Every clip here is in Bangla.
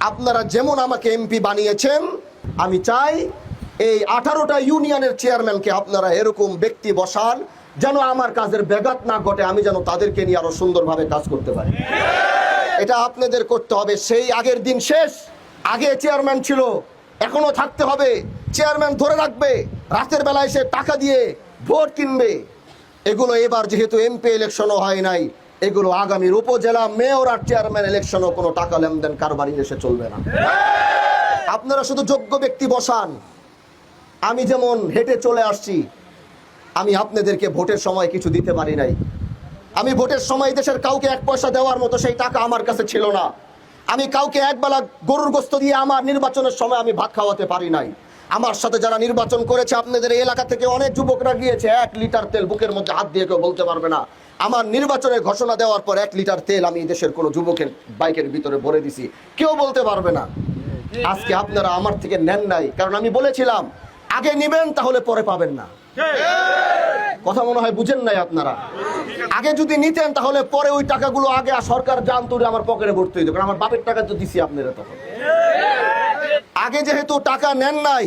আপনারা যেমন আমাকে এমপি বানিয়েছেন, আমি চাই এই 18টা ইউনিয়নের চেয়ারম্যানকে আপনারা এরকম ব্যক্তি বসান যেন আমার কাজের ব্যাঘাত না ঘটে, আমি যেন তাদেরকে নিয়ে আরো সুন্দরভাবে কাজ করতে পারি। এটা আপনাদের করতে হবে। সেই আগের দিন শেষ। আগে চেয়ারম্যান ছিল, এখনো থাকতে হবে। চেয়ারম্যান ধরে রাখবে, রাতের বেলায় এসে টাকা দিয়ে ভোট কিনবে। এগুলো এবার যেহেতু এমপি ইলেকশনও হয় নাই, এগুলো আগামীর উপজেলা মেয়র আর চেয়ারম্যান ইলেকশনও কোনো টাকা লেনদেন কারবারি এসে চলবে না। আপনারা শুধু যোগ্য ব্যক্তি বসান। আমি যেমন হেঁটে চলে আসছি, আমি আপনাদেরকে ভোটের সময় কিছু দিতে পারি নাই। আমি ভোটের সময় দেশের কাউকে 1 পয়সা দেওয়ার মতো সেই টাকা আমার কাছে ছিল না। আমি কাউকে একবেলা গরুর গোস্ত দিয়ে আমার নির্বাচনের সময় আমি ভাত খাওয়াতে পারি নাই। আমার সাথে যারা নির্বাচন করেছে, আপনাদের এই এলাকা থেকে অনেক যুবকরা গিয়েছে, 1 লিটার তেল বুকের মধ্যে হাত দিয়ে কেউ বলতে পারবে না। আমার নির্বাচনের ঘোষণা দেওয়ার পর 1 লিটার তেল আমি দেশের কোনো যুবকের বাইকের ভিতরে ভরে দিছি, কেউ বলতে পারবে না। আজকে আপনারা আমার থেকে নেন নাই, কারণ আমি বলেছিলাম আগে নিবেন তাহলে পরে পাবেন না। কথা মনে হয় বুঝেন নাই আপনারা। আগে যদি নিতেন তাহলে পরে ওই টাকাগুলো আগে সরকার জানতো, আমার পকেটে ভর্তি হইতো, কারণ আমার বাপের টাকা তো দিছি আপনারা তখন। আগে যেহেতু টাকা নেন নাই,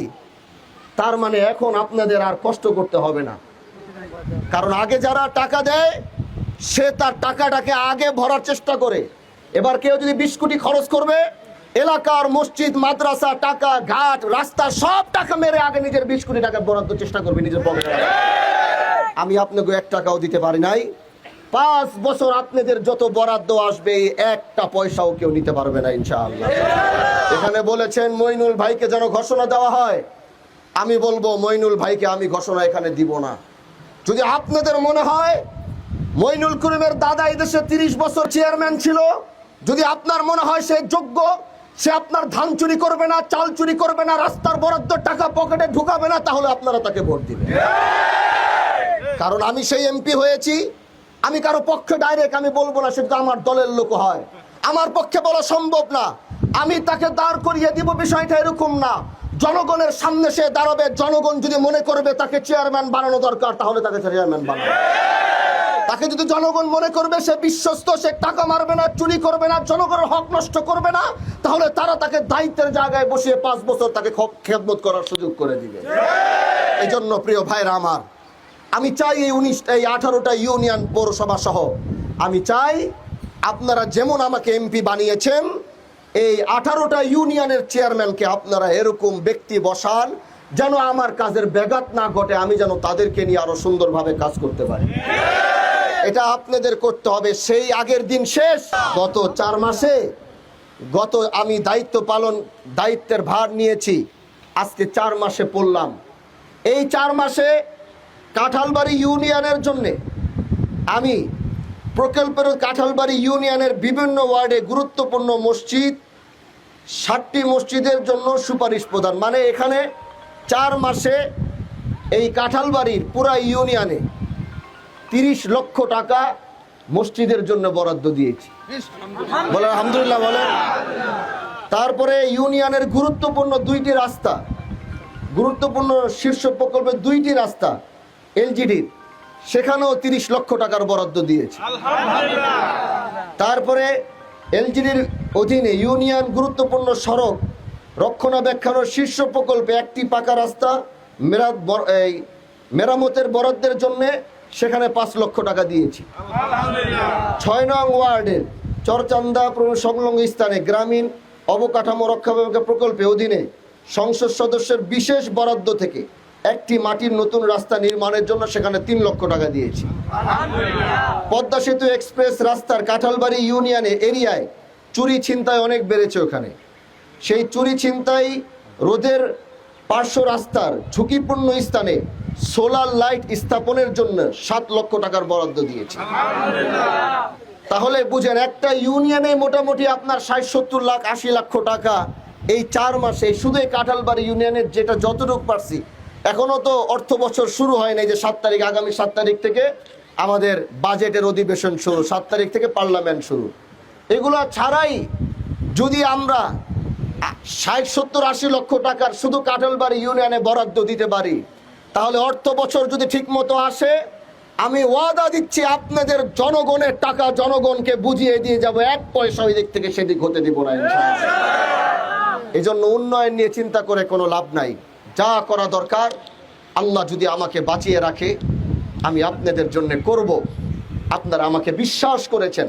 তার মানে এখন আপনাদের আর কষ্ট করতে হবে না। কারণ আগে যারা টাকা দেয় সে তার টাকাটাকে আগে ভরার চেষ্টা করে। এবার কেউ যদি 20 কোটি খরচ করবে, এলাকার মসজিদ, মাদ্রাসা, টাকা, ঘাট, রাস্তা সব টাকা মেরে আগে নিজের 20 কোটি টাকা বরাদ্দ চেষ্টা করবে নিজের পকেটে। আমি আপনাকে 1 টাকাও দিতে পারি নাই। 5 বছর আপনাদের যত বরাদ্দ আসবে, 1টা পয়সাও কেউ নিতে পারবে না ইনশাআল্লাহ। এখানে বলেছেন মইনুল ভাইকে যেন ঘোষণা দেওয়া হয়। আমি বলবো মইনুল ভাইকে আমি ঘোষণা এখানে দিব না। যদি আপনাদের মনে হয় মইনুল করিমের দাদা এই দেশে 30 বছর চেয়ারম্যান ছিল, যদি আপনার মনে হয় সে যোগ্য, সে আপনার ধান চুরি করবে না, চাল চুরি করবে না, রাস্তার বরাদ্দ টাকা পকেটে ঢুকাবে না, তাহলে আপনারা তাকে ভোট দিবেন। কারণ আমি সেই এমপি হয়েছি। আমি কারো পক্ষে ডাইরেক্ট আমি বলবো না, সেটা আমার দলের লোক হয়, আমার পক্ষে বলা সম্ভব না। আমি তাকে দাঁড় করিয়ে দিব, বিষয়টা এরকম না। জনগণের সামনে সে দাঁড়াবে, জনগণ যদি মনে করবে তাকে চেয়ারম্যান বানানো দরকার, তাহলে তাকে চেয়ারম্যান বানাবে। তাকে যদি জনগণ মনে করবে সে বিশ্বস্ত, সে টাকা মারবে না, চুরি করবে না, জনগণের হক নষ্ট করবে না, তাহলে তারা তাকে দায়িত্বের জায়গায় বসিয়ে 5 বছর তাকে খেদমত করার সুযোগ করে দিবে। এই জন্য প্রিয় ভাইরা আমার, আমি চাই এই 18টা ইউনিয়ন পৌরসভা সহ আমি চাই আপনারা যেমন আমাকে এমপি বানিয়েছেন, এই 18টা ইউনিয়নের চেয়ারম্যানকে আপনারা এরকম ব্যক্তি বসান যেন আমার কাজের ব্যাঘাত না ঘটে, আমি যেন তাদেরকে নিয়ে আরো সুন্দরভাবে কাজ করতে পারি। এটা আপনাদের করতে হবে। সেই আগের দিন শেষ। গত 4 মাসে আমি দায়িত্বের ভার নিয়েছি, আজকে 4 মাসে পড়লাম। এই 4 মাসে কাঁঠালবাড়ি ইউনিয়নের জন্য আমি প্রকল্পের কাঁঠালবাড়ি ইউনিয়নের বিভিন্ন ওয়ার্ডে গুরুত্বপূর্ণ মসজিদ, 60টি মসজিদের জন্য সুপারিশ প্রদান, মানে এখানে 4 মাসে এই কাঁঠালবাড়ির পুরা ইউনিয়নে 30 লক্ষ টাকা মসজিদের জন্য বরাদ্দ দিয়েছি। বলেন আলহামদুলিল্লাহ বলেন। তারপরে ইউনিয়নের গুরুত্বপূর্ণ 2টি রাস্তা, গুরুত্বপূর্ণ শীর্ষ প্রকল্পের 2টি রাস্তা এলজিডির, সেখানেও 30 লক্ষ টাকার বরাদ্দ দিয়েছে। তারপরে এলজিডির অধীনে ইউনিয়ন গুরুত্বপূর্ণ সড়ক রক্ষণাবেক্ষণের শীর্ষ প্রকল্পে 1টি পাকা রাস্তা মেরামতের বরাদ্দের জন্য সেখানে 5 লক্ষ টাকা দিয়েছি। 6 নং ওয়ার্ডের চরচান্দা সংলগ্ন স্থানে গ্রামীণ অবকাঠামো রক্ষণাবেক্ষণ প্রকল্পে অধীনে সংসদ সদস্যের বিশেষ বরাদ্দ থেকে 1টি মাটির নতুন রাস্তা নির্মাণের জন্য সেখানে 3 লক্ষ টাকা দিয়েছি। পদ্মা সেতু এক্সপ্রেস রাস্তার কাঁঠালবাড়ি ইউনিয়নে এরিয়ায় চুরি ছিনতাই অনেক বেড়েছে, ওখানে সেই চুরি ছিনতাই রোধের পার্শ্ব রাস্তার ঝুঁকিপূর্ণ স্থানে সোলার লাইট স্থাপনের জন্য 7 লক্ষ টাকার বরাদ্দ দিয়েছে। তাহলে বুঝেন, একটা ইউনিয়নে মোটামুটি আপনার 60-70 লাখ 80 লক্ষ টাকা এই 4 মাসে শুধু এই কাঁঠালবাড়ি ইউনিয়নের যেটা যতটুকু পারছি। এখনো তো অর্থ বছর শুরু হয় নাই, যে 7 তারিখ, আগামী 7 তারিখ থেকে আমাদের বাজেটের অধিবেশন শুরু, 7 তারিখ থেকে পার্লামেন্ট শুরু। এগুলো ছাড়াই যদি আমরা 60-70-80 লক্ষ টাকার শুধু কাঁঠালবাড়ি ইউনিয়নে বরাদ্দ দিতে পারি, তাহলে অর্থ বছর যদি ঠিক মতো আসে, আমি ওয়াদা দিচ্ছি আপনাদের জনগণের টাকা জনগণকে বুঝিয়ে দিয়ে যাব, 1 পয়সা ওই দিক থেকে সেদিক হতে দিব না ইনশাআল্লাহ। এজন্য উন্নয়ন নিয়ে চিন্তা করে কোনো লাভ নাই। যা করা দরকার আল্লাহ যদি আমাকে বাঁচিয়ে রাখে আমি আপনাদের জন্য করব। আপনারা আমাকে বিশ্বাস করেছেন,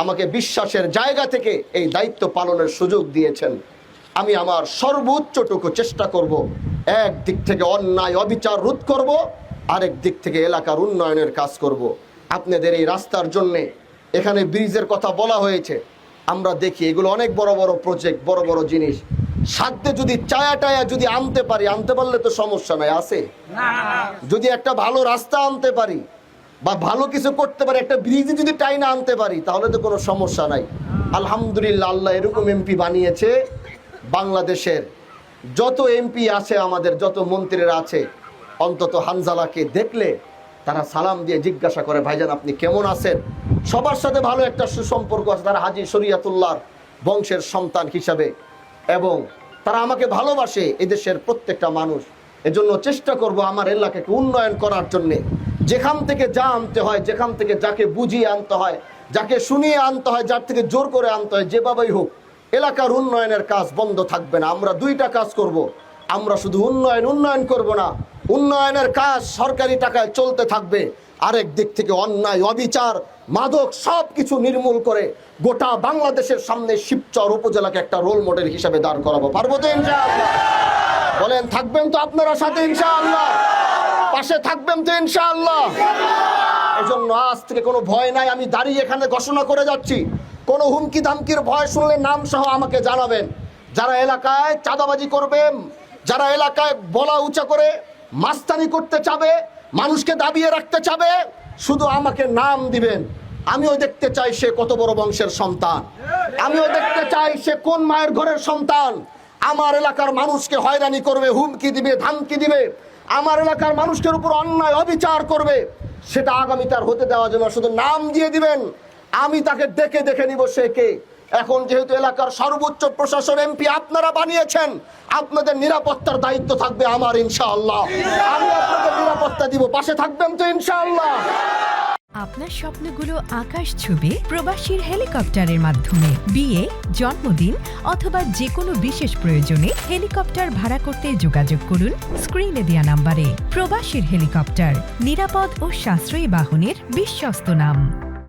আমাকে বিশ্বাসের জায়গা থেকে এই দায়িত্ব পালনের সুযোগ দিয়েছেন। আমি আমার সর্বোচ্চটুকু চেষ্টা করব। এক দিক থেকে অন্যায় অবিচার রোধ করব, আরেক দিক থেকে এলাকার উন্নয়নের কাজ করব। আপনাদের এই রাস্তার জন্যে এখানে ব্রিজের কথা বলা হয়েছে, আমরা দেখি এগুলো অনেক বড় বড় প্রজেক্ট, বড় বড় জিনিস। সাধ্যে যদি টায়া যদি আনতে পারি, আনতে পারলে তো সমস্যা নাই, আছে? যদি একটা ভালো রাস্তা আনতে পারি বা ভালো কিছু করতে পারি, একটা ব্রিজ যদি টাইনা আনতে পারি, তাহলে তো কোনো সমস্যা নাই। আলহামদুলিল্লাহ, আল্লাহ এরকম এমপি বানিয়েছে। বাংলাদেশের যত এমপি আছে, আমাদের যত মন্ত্রীরা আছে, অন্তত হানজালাকে দেখলে তারা সালাম দিয়ে জিজ্ঞাসা করে, ভাইজান আপনি কেমন আছেন? সবার সাথে ভালো একটা সুসম্পর্ক আছে। তারা হাজী শরীয়তুল্লাহর বংশের সন্তান হিসাবে, এবং তারা আমাকে ভালোবাসে, এদেশের প্রত্যেকটা মানুষ। এজন্য চেষ্টা করব আমার এলাকাকে উন্নয়ন করার জন্যে। যেখান থেকে যা আনতে হয়, যেখান থেকে যাকে বুঝিয়ে আনতে হয়, যাকে শুনিয়ে আনতে হয়, যার থেকে জোর করে আনতে হয়, যেভাবেই হোক এলাকার উন্নয়নের কাজ বন্ধ থাকবে না। আমরা দুইটা কাজ করব। আমরা শুধু উন্নয়ন করব না, উন্নয়নের কাজ সরকারি টাকায় চলতে থাকবে। আরেক দিক থেকে অন্যায় অবিচার মাদক সব কিছু নির্মূল করে গোটা বাংলাদেশের সামনে শিবচর উপজেলাকে একটা রোল মডেল হিসেবে দাঁড় করাবো। পারবো তো ইনশাআল্লাহ? বলেন থাকবেন তো আপনারা সাথে ইনশাআল্লাহ? পাশে থাকবেন তো ইনশাআল্লাহ? এজন্য আজ থেকে কোনো ভয় নাই। আমি দাঁড়িয়ে এখানে ঘোষণা করে যাচ্ছি, কোনো হুমকি ধামকির ভয় শুনলে নাম সহ আমাকে জানাবেন। যারা এলাকায় চাঁদাবাজি করবে, যারা এলাকায় বলা উঁচা করে মাস্তানি করতে চাবে, মানুষকে দাবিয়ে রাখতে চাবে, শুধু আমাকে নাম দিবেন। আমিও দেখতে চাই সে কত বড় বংশের সন্তান, আমিও দেখতে চাই সে কোন মায়ের ঘরের সন্তান। আমার এলাকার মানুষকে হয়রানি করবে, হুমকি দিবে, ধামকি দিবে, আমার এলাকার মানুষের উপর অন্যায় অবিচার করবে, সেটা আগামীতে আর হতে দেওয়া যাবে না। শুধু নাম দিয়ে দিবেন, আমি তাকে দেখে দেখে নিব সে কে। এখন যেহেতু এলাকার সর্বোচ্চ প্রশাসন এমপি আপনারা বানিয়েছেন, আপনাদের নিরাপত্তার দায়িত্ব থাকবে আমার ইনশাআল্লাহ। আমি আপনাদের নিরাপত্তা দিব, পাশে থাকবেন তো ইনশাআল্লাহ? আপনার স্বপ্নগুলো আকাশ ছুবে প্রবাসীর হেলিকপ্টারের মাধ্যমে। বিয়ে, জন্মদিন অথবা যে কোনো বিশেষ প্রয়োজনে হেলিকপ্টার ভাড়া করতে যোগাযোগ করুন স্ক্রিনে দেয়া নাম্বারে। প্রবাসীর হেলিকপ্টার, নিরাপদ ও সাশ্রয়ী বাহনের বিশ্বস্ত নাম।